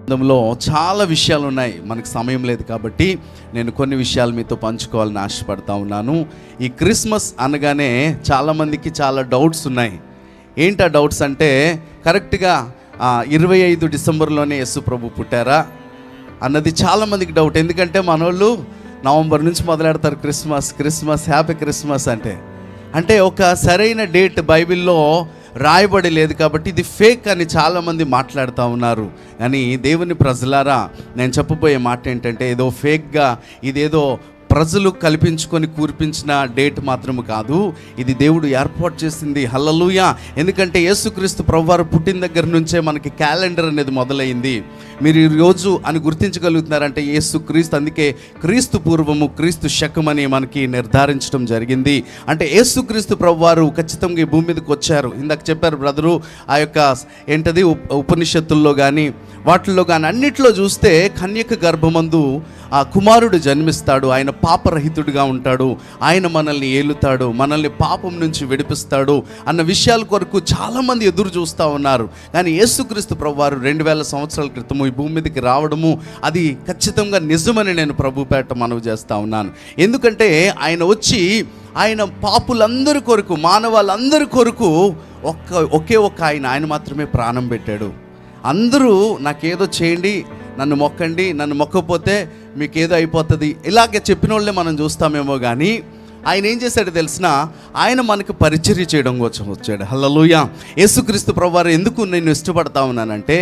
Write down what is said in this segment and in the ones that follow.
గ్రంథంలో చాలా విషయాలు ఉన్నాయి, మనకు సమయం లేదు కాబట్టి నేను కొన్ని విషయాలు మీతో పంచుకోవాలని ఆశపడతా ఉన్నాను. ఈ క్రిస్మస్ అనగానే చాలామందికి చాలా డౌట్స్ ఉన్నాయి. ఏంటి ఆ డౌట్స్ అంటే, కరెక్ట్గా 25 డిసెంబర్లోనే యేసు ప్రభు పుట్టారా అన్నది చాలామందికి డౌట్. ఎందుకంటే మనోళ్ళు నవంబర్ నుంచి మొదలెడతారు క్రిస్మస్ హ్యాపీ క్రిస్మస్ అంటే ఒక సరైన డేట్ బైబిల్లో రాయబడి లేదు కాబట్టి ఇది ఫేక్ అని చాలామంది మాట్లాడుతూ ఉన్నారు. కానీ దేవుని ప్రజలారా, నేను చెప్పబోయే మాట ఏంటంటే, ఏదో ఫేక్గా ఇదేదో ప్రజలు కల్పించుకొని కూర్పించిన డేట్ మాత్రము కాదు, ఇది దేవుడు ఏర్పాటు చేసింది. హల్లెలూయా. ఎందుకంటే యేసుక్రీస్తు ప్రభువారు పుట్టిన దగ్గర నుంచే మనకి క్యాలెండర్ అనేది మొదలైంది. మీరు ఈరోజు అని గుర్తించగలుగుతున్నారంటే యేసుక్రీస్తు, అందుకే క్రీస్తు పూర్వము క్రీస్తు శకమని మనకి నిర్ధారించడం జరిగింది. అంటే యేసుక్రీస్తు ప్రభువారు ఖచ్చితంగా ఈ భూమి మీదకి వచ్చారు. ఇందాక చెప్పారు బ్రదరు, ఆ యొక్క ఏంటది ఉపనిషత్తుల్లో కానీ వాటిల్లో కానీ అన్నిట్లో చూస్తే కన్యక గర్భమందు ఆ కుమారుడు జన్మిస్తాడు, ఆయన పాపరహితుడిగా ఉంటాడు, ఆయన మనల్ని ఏలుతాడు, మనల్ని పాపం నుంచి విడిపిస్తాడు అన్న విషయాల కొరకు చాలామంది ఎదురు చూస్తూ ఉన్నారు. కానీ యేసుక్రీస్తు ప్రభువారు 2000 సంవత్సరాల క్రితము ఈ భూమి మీదకి రావడము అది ఖచ్చితంగా నిజమని నేను ప్రభుపేట మనవి చేస్తూ ఉన్నాను. ఎందుకంటే ఆయన వచ్చి ఆయన పాపులందరి కొరకు, మానవాళ్ళందరి కొరకు ఒకే ఒక్క ఆయన మాత్రమే ప్రాణం పెట్టాడు. అందరూ నాకేదో చేయండి, నన్ను మొక్కండి, నన్ను మొక్కపోతే మీకేదో అయిపోతుంది, ఇలాగే చెప్పిన వాళ్ళే మనం చూస్తామేమో. కానీ ఆయన ఏం చేశాడో తెలిసిన, ఆయన మనకు పరిచర్య చేయడం కోసం వచ్చాడు. హల్లెలూయా. యేసుక్రీస్తు ప్రభువారు ఎందుకు నేను ఇష్టపడతా ఉన్నానంటే,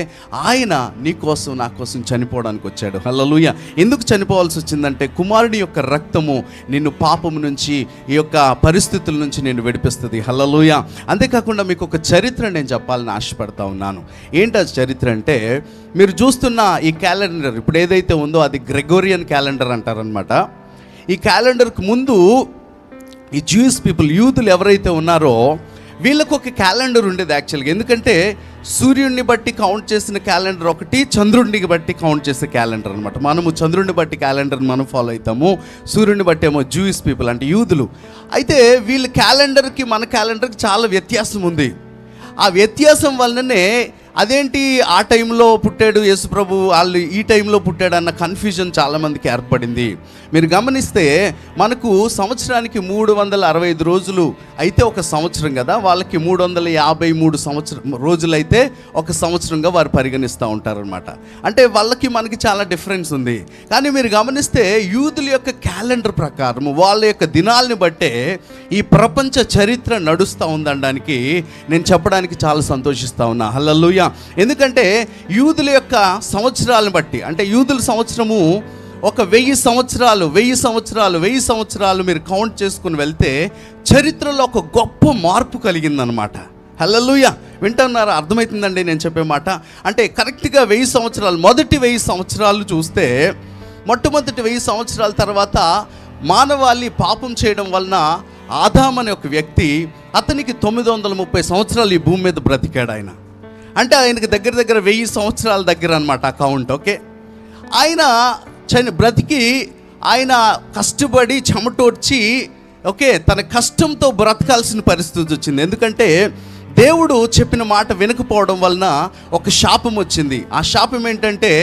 ఆయన నీ కోసం నా కోసం చనిపోవడానికి వచ్చాడు. హల్లెలూయా. ఎందుకు చనిపోవాల్సి వచ్చిందంటే, కుమారుడి యొక్క రక్తము నిన్ను పాపం నుంచి, ఈ యొక్క పరిస్థితుల నుంచి నేను విడిపిస్తుంది. హల్లెలూయా. అంతేకాకుండా మీకు ఒక చరిత్ర నేను చెప్పాలని ఆశపడతా ఉన్నాను. ఏంటి ఆ చరిత్ర అంటే, మీరు చూస్తున్న ఈ క్యాలెండర్ ఇప్పుడు ఏదైతే ఉందో అది గ్రెగోరియన్ క్యాలెండర్ అంటారనమాట. ఈ క్యాలెండర్కి ముందు ఈ జూయిష్ పీపుల్, యూదులు ఎవరైతే ఉన్నారో వీళ్ళకు ఒక క్యాలెండర్ ఉండేది యాక్చువల్గా. ఎందుకంటే సూర్యుడిని బట్టి కౌంట్ చేసిన క్యాలెండర్ ఒకటి, చంద్రుడిని బట్టి కౌంట్ చేసే క్యాలెండర్ అనమాట. మనము చంద్రుడిని బట్టి క్యాలెండర్ని మనం ఫాలో అవుతాము, సూర్యుడిని బట్టి ఏమో జూయిష్ పీపుల్ అంటే యూదులు. అయితే వీళ్ళ క్యాలెండర్కి మన క్యాలెండర్కి చాలా వ్యత్యాసం ఉంది. ఆ వ్యత్యాసం వలననే అదేంటి ఆ టైంలో పుట్టాడు యేసుప్రభు, వాళ్ళు ఈ టైంలో పుట్టాడు అన్న కన్ఫ్యూజన్ చాలామందికి ఏర్పడింది. మీరు గమనిస్తే మనకు సంవత్సరానికి 365 రోజులు అయితే ఒక సంవత్సరం కదా, వాళ్ళకి 353 రోజులు అయితే ఒక సంవత్సరంగా వారు పరిగణిస్తూ ఉంటారనమాట. అంటే వాళ్ళకి మనకి చాలా డిఫరెన్స్ ఉంది. కానీ మీరు గమనిస్తే యూదుల యొక్క క్యాలెండర్ ప్రకారం వాళ్ళ యొక్క దినాలని బట్టే ఈ ప్రపంచ చరిత్ర నడుస్తూ ఉందనడానికి నేను చెప్పడానికి చాలా సంతోషిస్తూ ఉన్నా. హల్లెలూయా. ఎందుకంటే యూదుల యొక్క సంవత్సరాలను బట్టి, అంటే యూదుల సంవత్సరము ఒక 1000 సంవత్సరాలు మీరు కౌంట్ చేసుకుని వెళ్తే చరిత్రలో ఒక గొప్ప మార్పు కలిగిందనమాట. హల్లెలూయా. వింటున్నారా? అర్థమవుతుందండి నేను చెప్పే మాట? అంటే కరెక్ట్గా 1000 సంవత్సరాలు, మొదటి 1000 సంవత్సరాలు చూస్తే, మొట్టమొదటి 1000 సంవత్సరాల తర్వాత మానవాళి పాపం చేయడం వలన ఆదాం అనే ఒక వ్యక్తి, అతనికి 930 సంవత్సరాలు ఈ భూమి మీద బ్రతికాడు ఆయన. అంటే ఆయనకి దగ్గర 1000 సంవత్సరాల దగ్గర అనమాట ఆ కౌంట్. ఓకే, ఆయన బ్రతికి ఆయన కష్టపడి చెమటోడ్చి తన కష్టంతో బ్రతకాల్సిన పరిస్థితి వచ్చింది. ఎందుకంటే దేవుడు చెప్పిన మాట వినకపోవడం వలన ఒక శాపం వచ్చింది. ఆ శాపం ఏంటంటే,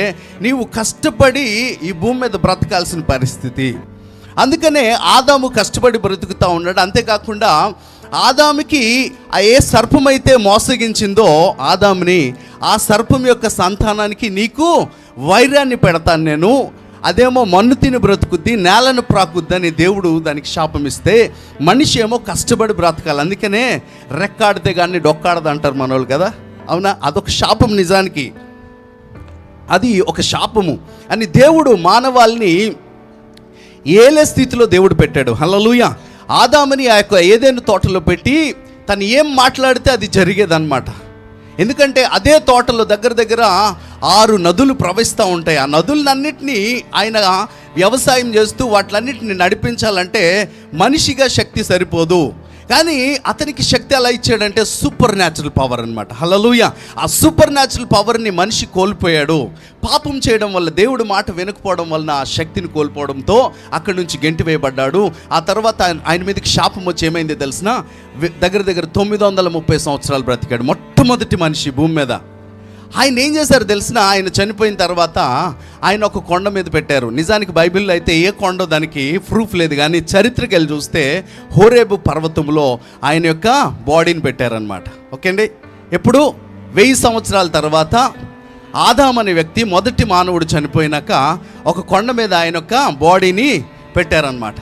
నీవు కష్టపడి ఈ భూమి మీద బ్రతకాల్సిన పరిస్థితి. అందుకనే ఆదాము కష్టపడి బ్రతుకుతూ ఉన్నాడు. అంతేకాకుండా ఆదాముకి ఏ సర్పం అయితే మోసగించిందో ఆదాముని, ఆ సర్పం యొక్క సంతానానికి నీకు వైరాన్ని పెడతాను నేను, అదేమో మన్ను తిని బ్రతుకుద్ది, నేలను ప్రాకుద్దని దేవుడు దానికి శాపం ఇస్తే, మనిషి ఏమో కష్టపడి బ్రతకాలి. అందుకనే రెక్కాడితే కానీ డొక్కాడదు అంటారు మనోళ్ళు కదా, అవునా? అదొక శాపం, నిజానికి అది ఒక శాపము అని దేవుడు మానవాళిని ఏలే స్థితిలో దేవుడు పెట్టాడు. హల్లెలూయా. ఆదాముని ఆ యొక్క ఏదైనా తోటలో పెట్టి తను ఏం మాట్లాడితే అది జరిగేదన్నమాట. ఎందుకంటే అదే తోటలో దగ్గర 6 నదులు ప్రవహిస్తూ ఉంటాయి. ఆ నదులన్నింటినీ ఆయన వ్యవసాయం చేస్తూ వాటిలన్నింటినీ నడిపించాలంటే మనిషిగా శక్తి సరిపోదు. కానీ అతనికి శక్తి ఎలా ఇచ్చాడంటే సూపర్ న్యాచురల్ పవర్ అనమాట. హల్లెలూయా. ఆ సూపర్ న్యాచురల్ పవర్ని మనిషి కోల్పోయాడు. పాపం చేయడం వల్ల, దేవుడి మాట వినకపోవడం వలన ఆ శక్తిని కోల్పోవడంతో అక్కడి నుంచి గెంటి వేయబడ్డాడు. ఆ తర్వాత ఆయన మీదకి శాపం వచ్చి ఏమైంది తెలిసిన, దగ్గర 930 సంవత్సరాలు బ్రతికాడు. మొట్టమొదటి మనిషి భూమి మీద. ఆయన ఏం చేశారు తెలిసిన, ఆయన చనిపోయిన తర్వాత ఆయన ఒక కొండ మీద పెట్టారు. నిజానికి బైబిల్లో అయితే ఏ కొండ దానికి ప్రూఫ్ లేదు, కానీ చరిత్రకి వెళ్ళి చూస్తే హోరేబు పర్వతంలో ఆయన యొక్క బాడీని పెట్టారనమాట. ఓకే అండి. ఎప్పుడు 1000 సంవత్సరాల తర్వాత ఆదాం అనే వ్యక్తి, మొదటి మానవుడు చనిపోయినాక ఒక కొండ మీద ఆయన యొక్క బాడీని పెట్టారనమాట.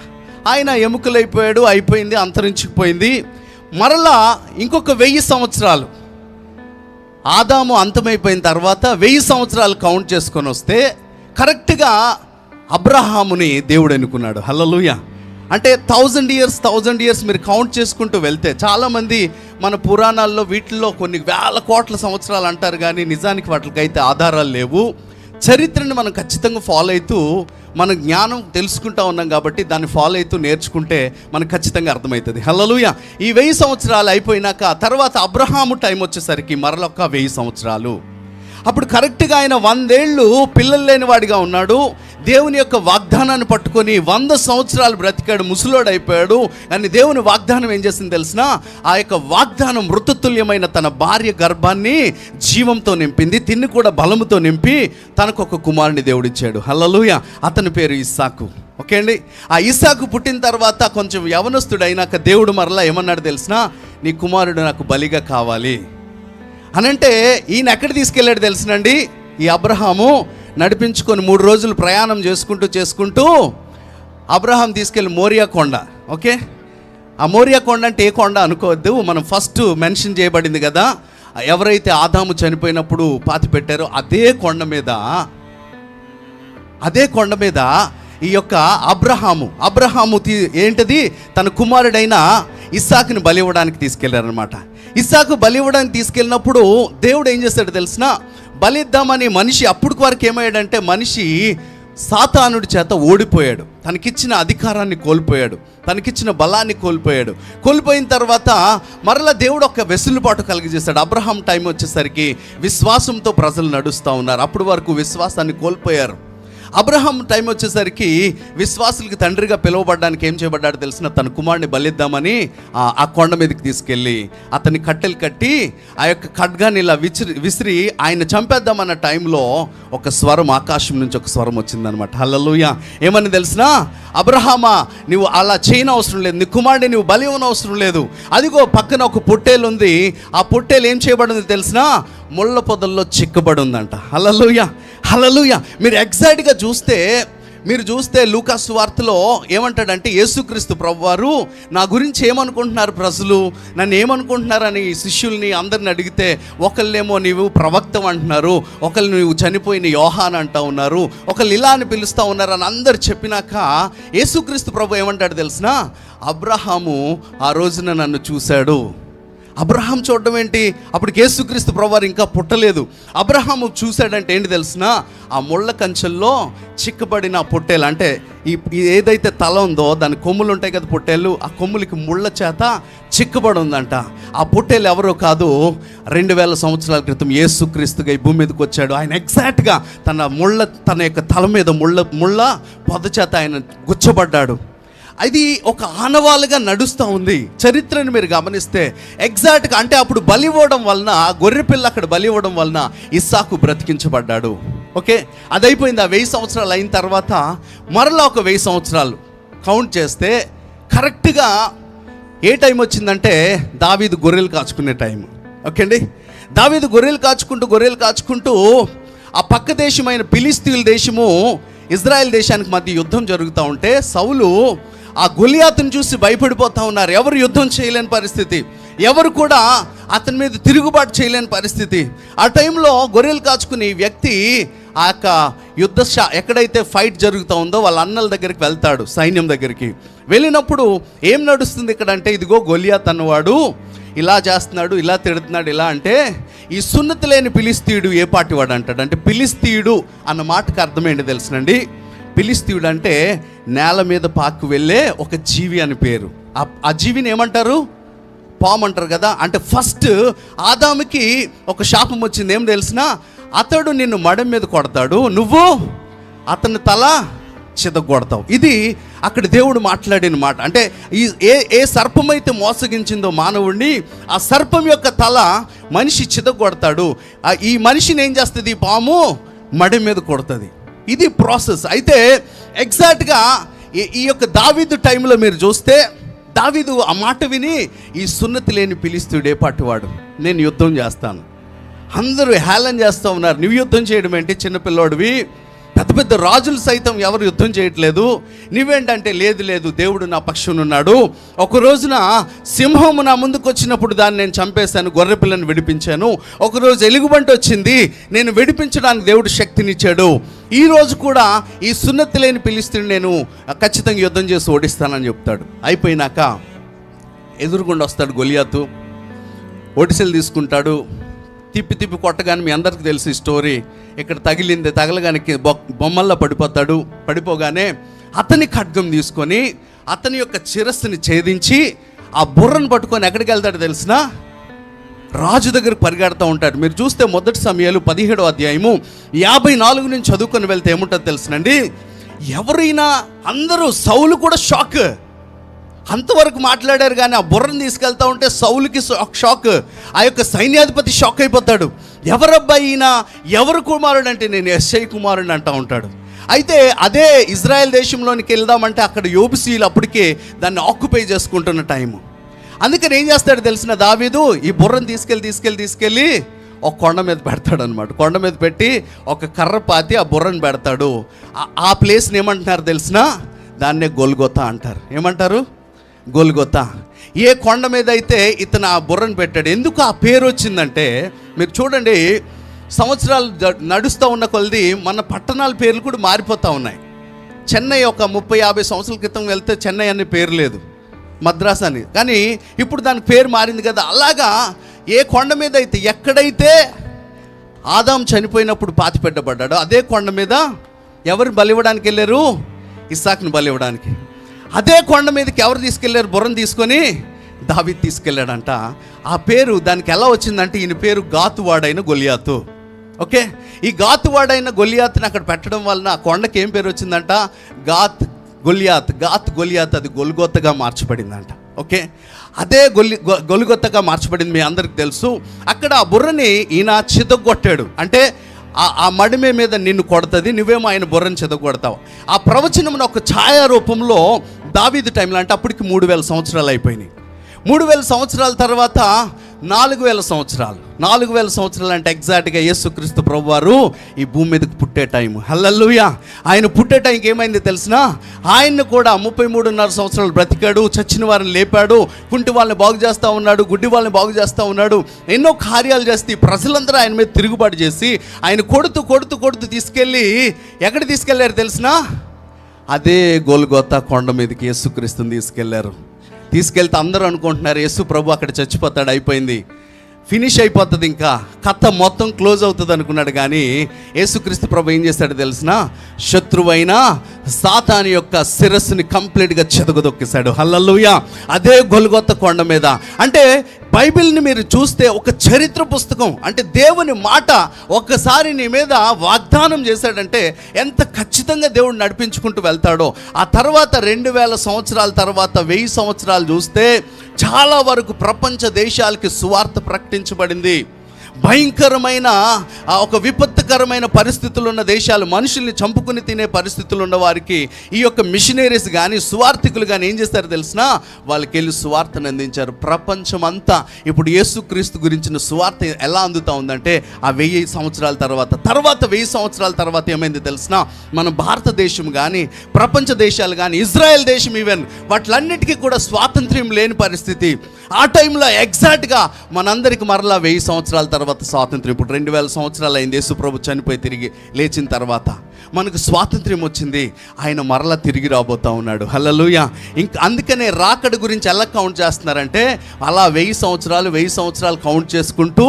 ఆయన ఎముకలైపోయాడు, అయిపోయింది, అంతరించుకుపోయింది. మరలా ఇంకొక 1000 సంవత్సరాలు ఆదాము అంతమైపోయిన తర్వాత 1000 సంవత్సరాలు కౌంట్ చేసుకొని వస్తే కరెక్ట్గా అబ్రహాముని దేవుడు ఎన్నుకున్నాడు. హల్లెలూయా. అంటే 1000 ఇయర్స్ మీరు కౌంట్ చేసుకుంటూ వెళ్తే, చాలామంది మన పురాణాల్లో వీటిల్లో కొన్ని వేల కోట్ల సంవత్సరాలు అంటారు, కానీ నిజానికి వాటికైతే ఆధారాలు లేవు. చరిత్రని మనం ఖచ్చితంగా ఫాలో అవుతూ మన జ్ఞానం తెలుసుకుంటా ఉన్నాం కాబట్టి దాన్ని ఫాలో అవుతూ నేర్చుకుంటే మనకు ఖచ్చితంగా అర్థమవుతుంది. హల్లెలూయా. ఈ 1000 సంవత్సరాలు అయిపోయినాక తర్వాత అబ్రహాము టైం వచ్చేసరికి మరొక 1000 సంవత్సరాలు. అప్పుడు కరెక్ట్గా ఆయన 100 ఏళ్ళు పిల్లలు లేని వాడిగా ఉన్నాడు. దేవుని యొక్క వాగ్దానాన్ని పట్టుకొని 100 సంవత్సరాలు బ్రతికాడు, ముసలోడు అయిపోయాడు. కానీ దేవుని వాగ్దానం ఏం చేసింది తెలిసిన, ఆ యొక్క వాగ్దానం మృతతుల్యమైన తన భార్య గర్భాన్ని జీవంతో నింపింది, తిన్ని కూడా బలముతో నింపి తనకు ఒక కుమారుని దేవుడిచ్చాడు. హల్లెలూయా. అతని పేరు ఇస్సాకు. ఓకే అండి. ఆ ఇస్సాకు పుట్టిన తర్వాత కొంచెం యవనస్తుడు అయినాక దేవుడు మరలా ఏమన్నాడు తెలిసిన, నీ కుమారుడు నాకు బలిగా కావాలి అనంటే ఈయన ఎక్కడ తీసుకెళ్ళాడు తెలిసినండి, ఈ అబ్రహాము నడిపించుకొని 3 రోజులు ప్రయాణం చేసుకుంటూ అబ్రహాం తీసుకెళ్ళి మోరియా కొండ. ఓకే. ఆ మోరియా కొండ అంటే ఏ కొండ అనుకోవద్దు, మనం ఫస్ట్ మెన్షన్ చేయబడింది కదా, ఎవరైతే ఆదాము చనిపోయినప్పుడు పాతి పెట్టారో అదే కొండ మీద ఈ యొక్క అబ్రహాము ఏంటిది, తన కుమారుడైన ఇస్సాకుని బలి ఇవ్వడానికి తీసుకెళ్లారనమాట. ఇస్సాకు బలి ఇవ్వడానికి తీసుకెళ్ళినప్పుడు దేవుడు ఏం చేశాడు తెలిసిన, బలిద్దామని మనిషి అప్పుడు వరకు ఏమయ్యాడంటే, మనిషి సాతానుడి చేత ఓడిపోయాడు, తనకిచ్చిన అధికారాన్ని కోల్పోయాడు, తనకిచ్చిన బలాన్ని కోల్పోయిన తర్వాత మరలా దేవుడు ఒక వెసులుబాటు కలిగజేశాడు. అబ్రహాం టైం వచ్చేసరికి విశ్వాసంతో ప్రజలు నడుస్తూ ఉన్నారు. అప్పటి వరకు విశ్వాసాన్ని కోల్పోయారు. అబ్రహాం టైం వచ్చేసరికి విశ్వాసులకి తండ్రిగా పిలువబడడానికి ఏం చేయబడ్డాడు తెలిసిన, తన కుమారుని బలిద్దామని ఆ కొండ మీదకి తీసుకెళ్ళి అతన్ని కట్టెలు కట్టి ఆ యొక్క ఖడ్గాన్ని ఇలా విసిరి ఆయన చంపేద్దామన్న టైంలో ఒక స్వరం, ఆకాశం నుంచి ఒక స్వరం వచ్చిందనమాట. హల్లెలూయా. ఏమని తెలిసిన, అబ్రహామా నువ్వు అలా చేయని అవసరం లేదు, నీ కుమారుడిని నువ్వు బలి ఇవ్వని అవసరం లేదు. అదిగో పక్కన ఒక పొట్టేలు ఉంది, ఆ పొట్టేలు ఏం చేయబడింది తెలిసిన, ముళ్ళ పొదల్లో చిక్కబడి ఉందంట. హల్లెలూయా. మీరు ఎగ్జాక్ట్గా చూస్తే లూకా సువార్తలో ఏమంటాడంటే, యేసుక్రీస్తు ప్రభువారు నా గురించి ఏమనుకుంటున్నారు ప్రజలు, నన్ను ఏమనుకుంటున్నారని శిష్యుల్ని అందరిని అడిగితే, ఒకళ్ళేమో నీవు ప్రవక్త అంటున్నారు, ఒకళ్ళు నువ్వు చనిపోయిన యోహాన్ అంటూ ఉన్నారు, ఒకళ్ళు ఇలా అని పిలుస్తూ ఉన్నారు అని అందరు చెప్పినాక యేసుక్రీస్తు ప్రభు ఏమంటాడు తెలిసిన, అబ్రహాము ఆ రోజున నన్ను చూశాడు. అబ్రహాం చూడడం ఏంటి, అప్పుడు యేసుక్రీస్తు ప్రభువారు ఇంకా పుట్టలేదు. అబ్రహాము చూశాడంటే ఏంటి తెలిసిన, ఆ ముళ్ళ కంచెల్లో చిక్కబడిన పొట్టేలు, అంటే ఈ ఏదైతే తల ఉందో దాని కొమ్ములు ఉంటాయి కదా పొట్టేళ్ళు, ఆ కొమ్ములకి ముళ్ళ చేత చిక్కబడి ఉందంట. ఆ పొట్టేలు ఎవరో కాదు, 2000 సంవత్సరాల క్రితం యేసుక్రీస్తుగా ఈ భూమి మీదకి వచ్చాడు. ఆయన ఎగ్జాక్ట్గా తన యొక్క తల మీద ముళ్ళ పొద చేత ఆయన గుచ్చబడ్డాడు. అది ఒక ఆనవాలుగా నడుస్తూ ఉంది. చరిత్రను మీరు గమనిస్తే ఎగ్జాక్ట్గా, అంటే అప్పుడు బలి ఇవ్వడం వలన, గొర్రెపిల్ల అక్కడ బలి ఇవ్వడం వలన ఇస్సాకు బ్రతికించబడ్డాడు. ఓకే. అది అయిపోయింది. ఆ 1000 సంవత్సరాలు అయిన తర్వాత మరలా ఒక 1000 సంవత్సరాలు కౌంట్ చేస్తే కరెక్ట్గా ఏ టైం వచ్చిందంటే, దావీదు గొర్రెలు కాచుకునే టైం. ఓకే అండి. దావీదు గొర్రెలు కాచుకుంటూ ఆ పక్క దేశమైన ఫిలిస్తీయుల దేశము ఇజ్రాయెల్ దేశానికి మధ్య యుద్ధం జరుగుతూ ఉంటే, సౌలు ఆ గొలియాతును చూసి భయపడిపోతూ ఉన్నారు. ఎవరు యుద్ధం చేయలేని పరిస్థితి, ఎవరు కూడా అతని మీద తిరుగుబాటు చేయలేని పరిస్థితి. ఆ టైంలో గొర్రెలు కాచుకుని వ్యక్తి ఆ యొక్క ఎక్కడైతే ఫైట్ జరుగుతూ ఉందో వాళ్ళ అన్నల దగ్గరికి వెళ్తాడు, సైన్యం దగ్గరికి వెళ్ళినప్పుడు ఏం నడుస్తుంది ఇక్కడ అంటే, ఇదిగో గొలియాత్ అన్నవాడు ఇలా చేస్తున్నాడు, ఇలా తిడుతున్నాడు, ఇలా అంటే ఈ సున్నతి లేని ఫిలిస్తీయుడు ఏ పాటి వాడు అంటాడు అంటే, ఫిలిస్తీయుడు అన్న మాటకు అర్థమేంటి తెలుసునండి, ఫిలిస్తీయుడు అంటే నేల మీద పాకు వెళ్ళే ఒక జీవి అని పేరు. ఆ జీవిని ఏమంటారు, పాము అంటారు కదా. అంటే ఫస్ట్ ఆదాముకి ఒక శాపం వచ్చింది, ఏం తెలిసిన, అతడు నిన్ను మడం మీద కొడతాడు, నువ్వు అతని తల చితగొడతావు. ఇది అక్కడ దేవుడు మాట్లాడిన మాట అంటే ఏ సర్పం అయితే మోసగించిందో మానవుడిని, ఆ సర్పం యొక్క తల మనిషి చితగొడతాడు. ఈ మనిషిని ఏం చేస్తుంది? పాము మడి మీద కొడుతుంది. ఇది ప్రాసెస్. అయితే ఎగ్జాక్ట్గా ఈ యొక్క దావీదు టైంలో మీరు చూస్తే, దావీదు ఆ మాట విని, ఈ సున్నతి లేని ఫిలిష్తీయుడే పట్టువాడు, నేను యుద్ధం చేస్తాను. అందరూ హేళన చేస్తూ ఉన్నారు. నువ్వు యుద్ధం చేయడం ఏంటి, చిన్నపిల్లోడివి, పెద్ద పెద్ద రాజులు సైతం ఎవరు యుద్ధం చేయట్లేదు, నువ్వేంటంటే లేదు దేవుడు నా పక్షాన ఉన్నాడు. ఒక రోజున సింహము నా ముందుకు వచ్చినప్పుడు దాన్ని నేను చంపేశాను, గొర్రె పిల్లని విడిపించాను. ఒకరోజు ఎలుగుబంటి వచ్చింది, నేను విడిపించడానికి దేవుడు శక్తినిచ్చాడు. ఈరోజు కూడా ఈ సున్నతి లేని ఫిలిష్తీయుని నేను ఖచ్చితంగా యుద్ధం చేసి ఓడిస్తానని చెప్తాడు. అయిపోయినాక ఎదురుగుండా వస్తాడు గొలియాతు, ఒడిసెలు తీసుకుంటాడు, తిప్పి కొట్టగానే మీ అందరికీ తెలిసి స్టోరీ. ఇక్కడ తగలగానికి బొమ్మల్లో పడిపోగానే అతని ఖడ్గం తీసుకొని అతని యొక్క శిరస్సుని ఛేదించి ఆ బుర్రను పట్టుకొని ఎక్కడికి వెళ్తాడు తెలిసిన? రాజు దగ్గరకు పరిగెడుతూ ఉంటాడు. మీరు చూస్తే 1 సమూయేలు 17వ అధ్యాయము 54 నుంచి చదువుకొని వెళ్తే ఏముంటుందో తెలుసునండి. ఎవరైనా అందరూ, సౌలు కూడా షాక్, అంతవరకు మాట్లాడారు కానీ ఆ బుర్రను తీసుకెళ్తా ఉంటే సౌలుకి షాక్, ఆ యొక్క సైన్యాధిపతి షాక్ అయిపోతాడు. ఎవరబ్బాయి ఈయన, ఎవరు కుమారుడు అంటే నేను యెష్షయి కుమారుడు అంటూ ఉంటాడు. అయితే అదే ఇజ్రాయెల్ దేశంలోనికి వెళ్దామంటే అక్కడ యోబుసీయులు అప్పటికే దాన్ని ఆక్యుపై చేసుకుంటున్న టైము. అందుకని ఏం చేస్తాడు తెలిసిన దావీదు, ఈ బుర్రను తీసుకెళ్ళి ఒక కొండ మీద పెడతాడు అనమాట. కొండ మీద పెట్టి ఒక కర్ర పాతి ఆ బుర్రను పెడతాడు. ఆ ప్లేస్ని ఏమంటున్నారు తెలిసిన? దాన్నే గొల్గొతా అంటారు. ఏమంటారు? గొల్గొతా. ఏ కొండ మీద అయితే ఇతను ఆ బుర్రను పెట్టాడు. ఎందుకు ఆ పేరు వచ్చిందంటే, మీరు చూడండి, సంవత్సరాలు నడుస్తూ ఉన్న కొలది మన పట్టణాల పేర్లు కూడా మారిపోతూ ఉన్నాయి. చెన్నై ఒక 30-50 సంవత్సరాల క్రితం వెళ్తే చెన్నై అనే పేరు లేదు, మద్రాస్ అని. కానీ ఇప్పుడు దానికి పేరు మారింది కదా. అలాగా ఏ కొండ మీద అయితే, ఎక్కడైతే ఆదాం చనిపోయినప్పుడు పాతి పెట్టబడ్డాడో అదే కొండ మీద ఎవరు బలివ్వడానికి వెళ్ళారు? ఇస్సాకుని బలివ్వడానికి. అదే కొండ మీదకి ఎవరు తీసుకెళ్లారు? బుర్రను తీసుకొని దావీదు తీసుకెళ్ళాడంట. ఆ పేరు దానికి ఎలా వచ్చిందంటే, ఈయన పేరు గాతువాడైన గొలియాతు. ఓకే, ఈ గాతువాడైన గొలియాతుని అక్కడ పెట్టడం వలన ఆ కొండకి ఏం పేరు వచ్చిందంట? గాత్ గొలియాత్. అది గొల్గొతగా మార్చబడిందంట. ఓకే, అదే గొల్గొతగా మార్చబడింది, మీ అందరికి తెలుసు. అక్కడ ఆ బుర్రని ఈయన చితగొట్టాడు. అంటే ఆ మడిమే మీద నిన్ను కొడుతుంది, నువ్వేమో ఆయన బుర్రని చెదగొడతావు. ఆ ప్రవచనం ఒక ఛాయా రూపంలో దావీదు టైంలో, అంటే అప్పటికి 3000 సంవత్సరాలు అయిపోయినాయి. 3000 సంవత్సరాల తర్వాత 4000 సంవత్సరాలు. 4000 సంవత్సరాలు అంటే ఎగ్జాక్ట్గా యేసుక్రీస్తు ప్రభువారు ఈ భూమి మీదకి పుట్టే టైం. హల్లెలూయా. ఆయన పుట్టే టైంకి ఏమైంది తెలిసిన? ఆయన్ని కూడా 33.5 సంవత్సరాలు బ్రతికాడు, చచ్చిన వారిని లేపాడు, కుంటి వాళ్ళని బాగు చేస్తూ ఉన్నాడు, గుడ్డి వాళ్ళని బాగు చేస్తూ ఉన్నాడు, ఎన్నో కార్యాలు చేస్తే ప్రజలందరూ ఆయన మీద తిరుగుబాటు చేసి ఆయన కొడుతూ తీసుకెళ్ళి ఎక్కడ తీసుకెళ్లారు తెలిసిన? అదే గొల్గొతా కొండ మీదకి యేసుక్రీస్తుని తీసుకెళ్తే అందరూ అనుకుంటున్నారు యేసు ప్రభు అక్కడ చచ్చిపోతాడు, అయిపోయింది, ఫినిష్ అయిపోతుంది, ఇంకా కథ మొత్తం క్లోజ్ అవుతుంది అనుకున్నాడు. కానీ యేసుక్రీస్తు ప్రభు ఏం చేశాడు తెలిసిన? శత్రువైన సాతాను యొక్క శిరస్సుని కంప్లీట్గా చెదగదొక్కేశాడు. హల్లెలూయా. అదే గొల్గొతా కొండ మీద. అంటే బైబిల్ని మీరు చూస్తే ఒక చరిత్ర పుస్తకం. అంటే దేవుని మాట ఒక్కసారి నీ మీద వాగ్దానం చేశాడంటే ఎంత ఖచ్చితంగా దేవుడు నడిపించుకుంటూ వెళ్తాడో. ఆ తర్వాత 2000 సంవత్సరాల తర్వాత 1000 సంవత్సరాలు చూస్తే చాలా వరకు ప్రపంచ దేశాలకి సువార్త ప్రకటించబడింది. భయంకరమైన ఒక విపత్తుకరమైన పరిస్థితులు ఉన్న దేశాలు, మనుషుల్ని చంపుకుని తినే పరిస్థితులు ఉన్న వారికి ఈ యొక్క మిషనరీస్ కానీ సువార్థికులు కానీ ఏం చేస్తారు తెలిసిన? వాళ్ళకి వెళ్ళి సువార్తను అందించారు. ప్రపంచం అంతా ఇప్పుడు యేసుక్రీస్తు గురించిన సువార్త ఎలా అందుతూ ఉందంటే ఆ 1000 సంవత్సరాల తర్వాత 1000 సంవత్సరాల తర్వాత ఏమైంది తెలిసిన? మన భారతదేశం కానీ ప్రపంచ దేశాలు కానీ ఇజ్రాయెల్ దేశం ఈవెన్ వాటిలన్నిటికీ కూడా స్వాతంత్ర్యం లేని పరిస్థితి. ఆ టైంలో ఎగ్జాక్ట్గా మనందరికి మరలా 1000 సంవత్సరాల తర్వాత స్వాతంత్ర్యం. ఇప్పుడు 2000 సంవత్సరాలు అయింది యేసు ప్రభు చనిపోయి తిరిగి లేచిన తర్వాత మనకు స్వాతంత్ర్యం వచ్చింది. ఆయన మరలా తిరిగి రాబోతా ఉన్నాడు. హల్లెలూయా. ఇంకా అందుకనే రాకడ గురించి ఎలా కౌంట్ చేస్తున్నారంటే అలా 1000 సంవత్సరాలు కౌంట్ చేసుకుంటూ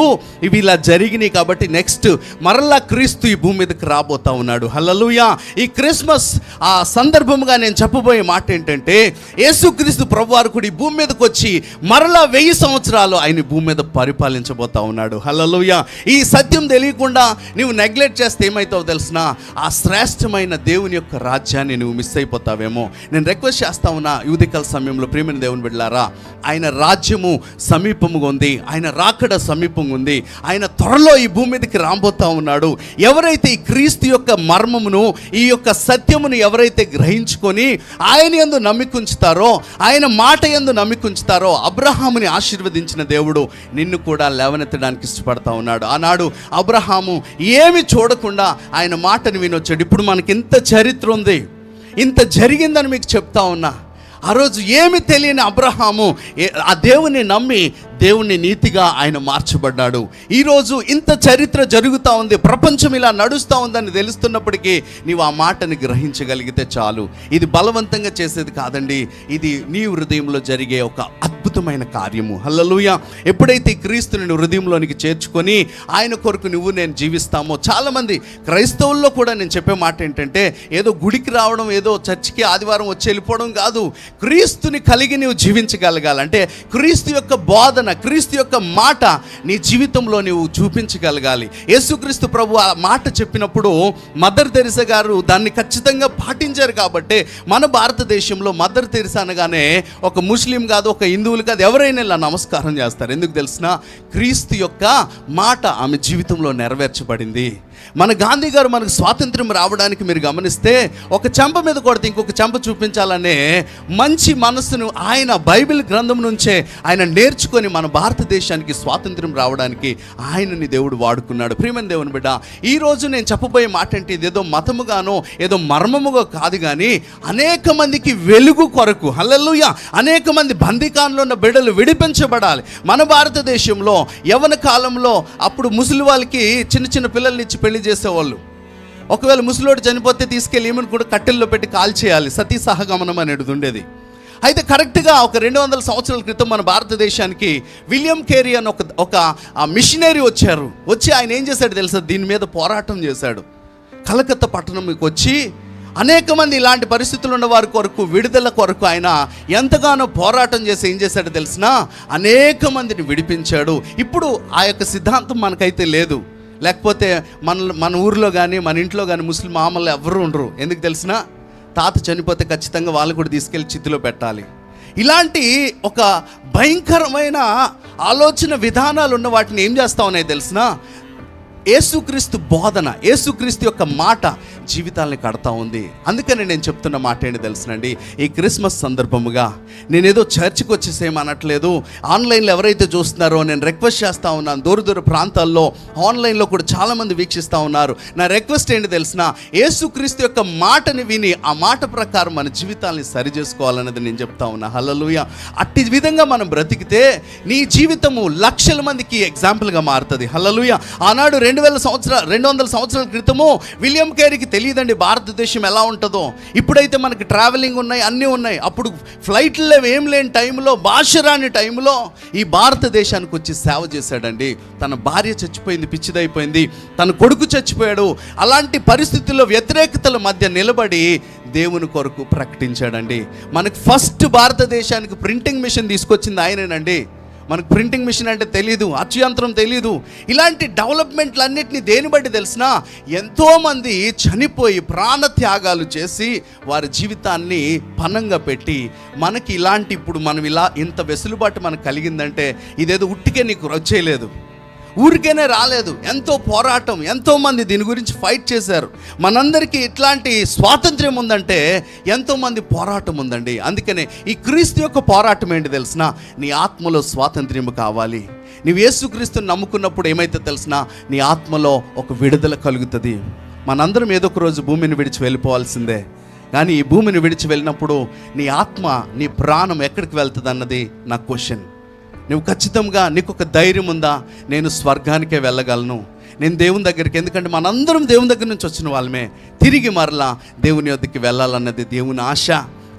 ఇవి ఇలా జరిగినాయి. కాబట్టి నెక్స్ట్ మరలా క్రీస్తు ఈ భూమి మీదకి రాబోతా ఉన్నాడు. హల్లెలూయా. ఈ క్రిస్మస్ ఆ సందర్భంగా నేను చెప్పబోయే మాట ఏంటంటే యేసుక్రీస్తు ప్రభువారు కూడా ఈ భూమి మీదకి వచ్చి మరలా మరలా 1000 సంవత్సరాలు ఆయన భూమి మీద పరిపాలించబోతా ఉన్నాడు. హల్లెలూయా. ఈ సత్యం తెలియకుండా నువ్వు నెగ్లెక్ట్ చేస్తే ఏమవుతావో తెలిసిన, ఆ శ్రేష్టమైన దేవుని యొక్క రాజ్యాన్ని నువ్వు మిస్ అయిపోతావేమో. నేను రిక్వెస్ట్ చేస్తా ఉన్నా, ఉదయకాల సమయంలో ప్రియమైన దేవుని బిడ్డలారా, ఆయన రాజ్యము సమీపముగా ఉంది, ఆయన రాకడ సమీపంగా ఉంది, ఆయన త్వరలో ఈ భూమి మీదకి రాబోతా ఉన్నాడు. ఎవరైతే ఈ క్రీస్తు యొక్క మర్మమును, ఈ యొక్క సత్యమును ఎవరైతే గ్రహించుకొని ఆయన యందు నమ్మికుంచుతారో, ఆయన మాట యందు నమ్మికుంచుతారో, అబ్రహాముని ఆశీర్వదించిన దేవుడు నిన్ను కూడా లేవనెత్తడానికి ఇష్టపడతా ఉన్నాడు. ఆనాడు అబ్రహాము ఏమి చూడకుండా ఆయన మాటను వినొచ్చాడు. ఇప్పుడు మనకి ఇంత చరిత్ర ఉంది, ఇంత జరిగిందని మీకు చెప్తా ఉన్నా. ఆ రోజు ఏమి తెలియని అబ్రహాము ఆ దేవుని నమ్మి దేవుని నీతిగా ఆయన మార్చబడ్డాడు. ఈరోజు ఇంత చరిత్ర జరుగుతూ ఉంది, ప్రపంచం ఇలా నడుస్తూ ఉందని తెలుస్తున్నప్పటికీ నీవు ఆ మాటని గ్రహించగలిగితే చాలు. ఇది బలవంతంగా చేసేది కాదండి, ఇది నీ హృదయంలో జరిగే ఒక అద్భుతమైన కార్యము. హల్లెలూయా. ఎప్పుడైతే ఈ క్రీస్తుని హృదయంలోనికి చేర్చుకొని ఆయన కొరకు నువ్వు నేను జీవిస్తామో, చాలామంది క్రైస్తవుల్లో కూడా నేను చెప్పే మాట ఏంటంటే, ఏదో గుడికి రావడం, ఏదో చర్చికి ఆదివారం వచ్చి వెళ్ళిపోవడం కాదు. క్రీస్తుని కలిగి నువ్వు జీవించగలగాలంటే క్రీస్తు యొక్క బోధన, క్రీస్తు యొక్క మాట నీ జీవితంలో నువ్వు చూపించగలగాలి. యేసుక్రీస్తు ప్రభు ఆ మాట చెప్పినప్పుడు మదర్ తెరిసా గారు దాన్ని ఖచ్చితంగా పాటించారు. కాబట్టి మన భారతదేశంలో మదర్ తెరిసా అనగానే ఒక ముస్లిం కాదు, ఒక హిందువులు కాదు, ఎవరైనా ఇలా నమస్కారం చేస్తారు. ఎందుకు తెలిసిన, క్రీస్తు యొక్క మాట ఆమె జీవితంలో నెరవేర్చబడింది. మన గాంధీ గారు మనకు స్వాతంత్ర్యం రావడానికి మీరు గమనిస్తే ఒక చెంప మీద కొడితే ఇంకొక చెంప చూపించాలనే మంచి మనస్సును ఆయన బైబిల్ గ్రంథం నుంచే ఆయన నేర్చుకొని మన భారతదేశానికి స్వాతంత్ర్యం రావడానికి ఆయనని దేవుడు వాడుకున్నాడు. ప్రియమైన దేవుని బిడ్డ, ఈరోజు నేను చెప్పబోయే మాట అంటే ఇదేదో మతముగానో ఏదో మర్మముగా కాదు, కానీ అనేక మందికి వెలుగు కొరకు, హల్లెలూయా, అనేక మంది బందికాన్లో ఉన్న బిడ్డలు విడిపించబడాలి. మన భారతదేశంలో యవ్వన కాలంలో అప్పుడు ముసలి వాళ్ళకి చిన్న చిన్న పిల్లల్ని ఇచ్చి పెళ్లి చేసేవాళ్ళు. ఒకవేళ ముసలోడు చనిపోతే తీసుకెళ్ళి ఏమని కూడా కట్టెల్లో పెట్టి కాల్చేయాలి, సతీ సహగమనం అనేది ఉండేది. అయితే కరెక్ట్గా ఒక 200 సంవత్సరాల క్రితం మన భారతదేశానికి విలియం కేరీ అని ఒక మిషనరీ వచ్చి ఆయన ఏం చేశాడు తెలుసా, దీని మీద పోరాటం చేశాడు. కలకత్తా పట్టణంకి వచ్చి అనేక మంది ఇలాంటి పరిస్థితులు ఉన్న వారి కొరకు, విడుదల కొరకు ఆయన ఎంతగానో పోరాటం చేసి ఏం చేశాడు తెలిసినా, అనేక మందిని విడిపించాడు. ఇప్పుడు ఆ యొక్క సిద్ధాంతం మనకైతే లేదు. లేకపోతే మన ఊరిలో కానీ మన ఇంట్లో కానీ ముస్లిం మామూలు ఎవరు ఉండరు. ఎందుకు తెలిసిన, తాత చనిపోతే ఖచ్చితంగా వాళ్ళు కూడా తీసుకెళ్ళి చితిలో పెట్టాలి. ఇలాంటి ఒక భయంకరమైన ఆలోచన విధానాలు ఉన్న వాటిని ఏం చేస్తా ఉన్నాయి తెలిసిన, యేసుక్రీస్తు బోధన, యేసుక్రీస్తు యొక్క మాట జీవితాలని కడతా ఉంది. అందుకని నేను చెప్తున్న మాట ఏంటి తెలుసునండి, ఈ క్రిస్మస్ సందర్భముగా నేనేదో చర్చికి వచ్చేసేమనట్లేదు. ఆన్లైన్లో ఎవరైతే చూస్తున్నారో నేను రిక్వెస్ట్ చేస్తూ ఉన్నాను, దూర ప్రాంతాల్లో ఆన్లైన్లో కూడా చాలామంది వీక్షిస్తూ ఉన్నారు. నా రిక్వెస్ట్ ఏంటి తెలిసిన, యేసుక్రీస్తు యొక్క మాటని విని ఆ మాట ప్రకారం మన జీవితాలని సరి చేసుకోవాలన్నది నేను చెప్తా ఉన్నా. హల్లెలూయా. అట్టి విధంగా మనం బ్రతికితే నీ జీవితము లక్షల మందికి ఎగ్జాంపుల్గా మారుతుంది. హల్లెలూయా. ఆనాడు 200 సంవత్సరాల క్రితము విలియం కేరీకి తెలియదండి భారతదేశం ఎలా ఉంటుందో. ఇప్పుడైతే మనకి ట్రావెలింగ్ ఉన్నాయి, అన్నీ ఉన్నాయి. అప్పుడు ఫ్లైట్లు ఏం లేని టైంలో, భాష రాని టైంలో ఈ భారతదేశానికి వచ్చి సేవ చేశాడండి. తన భార్య చచ్చిపోయింది, పిచ్చిదైపోయింది, తన కొడుకు చచ్చిపోయాడు. అలాంటి పరిస్థితుల్లో వ్యతిరేకతల మధ్య నిలబడి దేవుని కొరకు ప్రకటించాడండి. మనకు ఫస్ట్ భారతదేశానికి ప్రింటింగ్ మిషన్ తీసుకొచ్చింది ఆయనేనండి. మనకు ప్రింటింగ్ మిషన్ అంటే తెలీదు, అచ్చుయంత్రం తెలీదు. ఇలాంటి డెవలప్మెంట్లన్నిటిని దేని బట్టి తెలిసినా, ఎంతోమంది చనిపోయి ప్రాణత్యాగాలు చేసి వారి జీవితాన్ని పణంగా పెట్టి మనకి ఇలాంటి ఇప్పుడు మనం ఇలా ఇంత వెసులుబాటు మనకు కలిగిందంటే ఇదేదో ఉట్టికే నీకు వచ్చేయలేదు, ఊరికేనే రాలేదు. ఎంతో పోరాటం, ఎంతోమంది దీని గురించి ఫైట్ చేశారు. మనందరికీ ఇట్లాంటి స్వాతంత్ర్యం ఉందంటే ఎంతోమంది పోరాటం ఉందండి. అందుకనే ఈ క్రీస్తు యొక్క పోరాటం ఏంటి తెలిసిన, నీ ఆత్మలో స్వాతంత్ర్యం కావాలి. నీవు యేసుక్రీస్తుని నమ్ముకున్నప్పుడు ఏమైతే తెలిసినా, నీ ఆత్మలో ఒక విడుదల కలుగుతుంది. మనందరం ఏదో ఒక రోజు భూమిని విడిచి వెళ్ళిపోవాల్సిందే. కానీ ఈ భూమిని విడిచి వెళ్ళినప్పుడు నీ ఆత్మ, నీ ప్రాణం ఎక్కడికి వెళ్తుంది అన్నది నా క్వశ్చన్. నువ్వు ఖచ్చితంగా నీకు ఒక ధైర్యం ఉందా, నేను స్వర్గానికే వెళ్ళగలను, నేను దేవుని దగ్గరికి, ఎందుకంటే మనందరం దేవుని దగ్గర నుంచి వచ్చిన వాళ్ళమే, తిరిగి మరలా దేవుని వద్దకి వెళ్ళాలన్నది దేవుని ఆశ.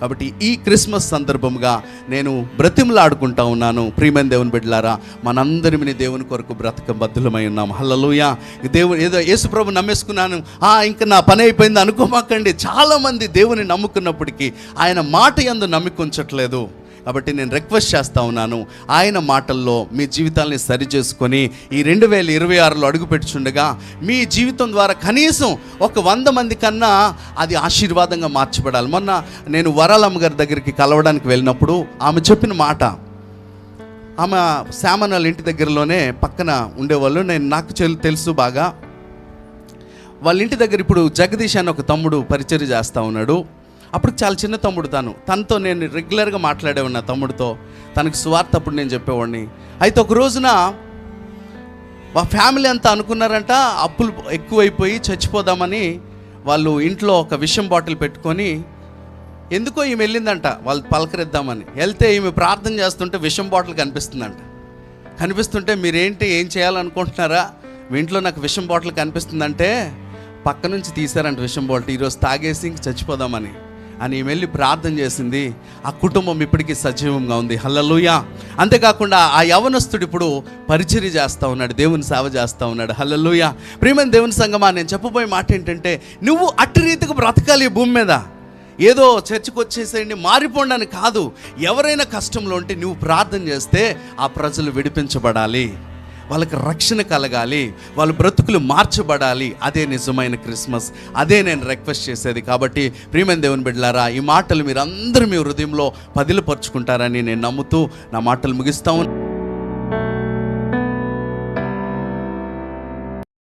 కాబట్టి ఈ క్రిస్మస్ సందర్భంగా నేను బ్రతిమలాడుకుంటా ఉన్నాను. ప్రియమైన దేవుని బిడ్డలారా, మనందరిని దేవుని కొరకు బ్రతకబద్ధులమై ఉన్నాం. హల్లెలూయా. దేవుని ఏదో యేసుప్రభు నమ్మేసుకున్నాను, ఇంకా నా పని అయిపోయింది అనుకోమాకండి. చాలామంది దేవుని నమ్ముకున్నప్పటికీ ఆయన మాట యందు నమ్మిక ఉంచట్లేదు. కాబట్టి నేను రిక్వెస్ట్ చేస్తూ ఉన్నాను, ఆయన మాటల్లో మీ జీవితాల్ని సరిచేసుకొని ఈ 2026లో అడుగుపెట్టుచుండగా మీ జీవితం ద్వారా కనీసం ఒక 100 మంది కన్నా అది ఆశీర్వాదంగా మార్చబడాలి. మొన్న నేను వరాలమ్మ గారి దగ్గరికి కలవడానికి వెళ్ళినప్పుడు ఆమె చెప్పిన మాట, ఆమె శామనాల ఇంటి దగ్గరలోనే పక్కన ఉండేవాళ్ళు, నాకు తెలుసు బాగా. వాళ్ళ ఇంటి దగ్గర ఇప్పుడు జగదీష్ అని ఒక తమ్ముడు పరిచర్య చేస్తూ ఉన్నాడు. అప్పుడు చాలా చిన్న తమ్ముడు, తనతో నేను రెగ్యులర్గా మాట్లాడేవాడిని. తమ్ముడితో తనకు సువార్త అప్పుడు నేను చెప్పేవాడిని. అయితే ఒక రోజున మా ఫ్యామిలీ అంతా అనుకున్నారంట అప్పులు ఎక్కువైపోయి చచ్చిపోదామని. వాళ్ళు ఇంట్లో ఒక విషం బాటిల్ పెట్టుకొని, ఎందుకో ఈమె వెళ్ళిందంట వాళ్ళు పలకరిద్దామని. వెళ్తే ఈమె ప్రార్థన చేస్తుంటే విషం బాటిల్ కనిపిస్తుందంట. కనిపిస్తుంటే మీరేంటి ఏం చేయాలనుకుంటున్నారా, మీ ఇంట్లో నాకు విషం బాటిల్ కనిపిస్తుందంటే పక్క నుంచి తీశారంట విషం బాటిల్, ఈరోజు తాగేసి ఇంక చచ్చిపోదామని అని ఈమె వెళ్ళి ప్రార్థన చేసింది. ఆ కుటుంబం ఇప్పటికీ సజీవంగా ఉంది. హల్లెలూయా. అంతేకాకుండా ఆ యవనస్తుడు ఇప్పుడు పరిచర్య చేస్తూ ఉన్నాడు, దేవుని సేవ చేస్తూ ఉన్నాడు. హల్లెలూయా. ప్రియమైన దేవుని సంగమా, నేను చెప్పబోయే మాట ఏంటంటే, నువ్వు అట్టి రీతిగా బ్రతకాలి ఈ భూమి మీద. ఏదో చర్చకు వచ్చేసేయండి మారిపోండి అని కాదు. ఎవరైనా కష్టంలో ఉంటే నువ్వు ప్రార్థన చేస్తే ఆ ప్రజలు విడిపించబడాలి, వాళ్ళకి రక్షణ కలగాలి, వాళ్ళ బ్రతుకులు మార్చబడాలి. అదే నిజమైన క్రిస్మస్. అదే నేను రిక్వెస్ట్ చేసేది. కాబట్టి ప్రియమైన దేవుని బిడ్డలారా, ఈ మాటలు మీరు అందరూ మీ హృదయంలో పదిలపరుచుకుంటారని నేను నమ్ముతూ నా మాటలు ముగిస్తాను.